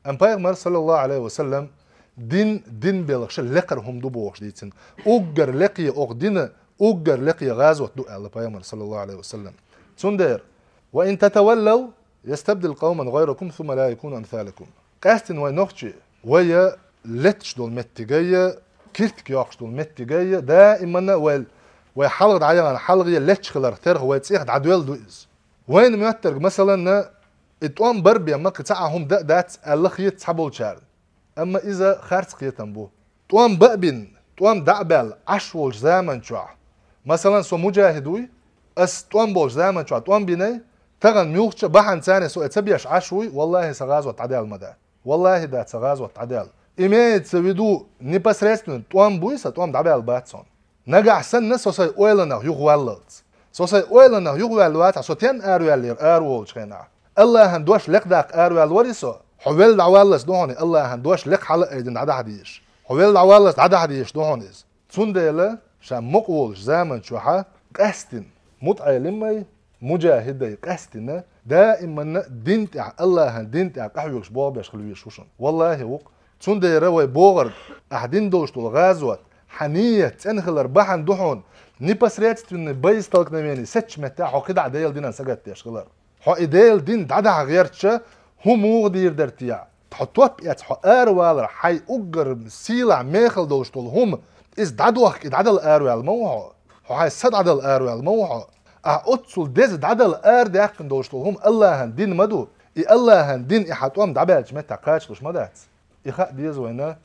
أم بيغمر صلى الله عليه وسلم دين بلغش لقر هم دو بوغش ديتسن أوغر لقي أغدين أوغر لقي غازوة دو الله بيغمر صلى الله عليه وسلم سندير وإن تتولوا يستبدل قوما غيركم ثم لا يكونوا أمثالكم قاستن ونخشي ويا لتش دول متجاية كيرتك ياقش دول متجاية دائما ويحلق عيان حلق لتش خلر ترغ ويتسيخ عدوال دوئز وين ميترق مثلا اتوان بربيا ما قطعهم دات اللخيت تحبول شار اما اذا خارج قيتن بو توان بقبن توان دعبال عشول زمن شوع مثلا سو مجاهدوي اس توان بول زمن شوع توان بيني تغن ميوخش بحن ثاني سو اتبيش عشوي والله سغازوة عدال مدى والله دات سغازوة عدال إميت سويدو непосредственно توان بويسا توان دعبال باتسون نجع سن سوسي اويلنا يغوالت سوسي اويلنا يغوالوات سوتين اروالير اروولش خينا الله هندوش لقداق اروال وريسو حويل دعوالس دوهوني الله هندوش لق حلق ايدن عدا حديش حويل دعوالس عدا حديش دوهونيز تسونديلا شام مقولش زمن شوحا قستن متعلمي مجاهدة قستنا دائما دينتع الله دينتع قحويش بوابش خلويش وشن والله وق تسونديلا وي بوغر احدين دوش طول غازوات حنية تنخلر بحن دوحون непосредственно боестолкновение сеч мета حقيد عديل دين سجت يشغلر حقيديل دين دعدا غيرتش هم دير درتيا تحطوات بيات حقار والر حي أجر سيلع ميخل دوش طول هم إز دعدوه كده عدل أروال موها حي صد عدل أروال موها أتصل دز عدل أر داخل دوش طول هم الله هن دين مدو الله هن دين إحطوام دعبالج متا قاتش لش مدات إخاء ديز وينا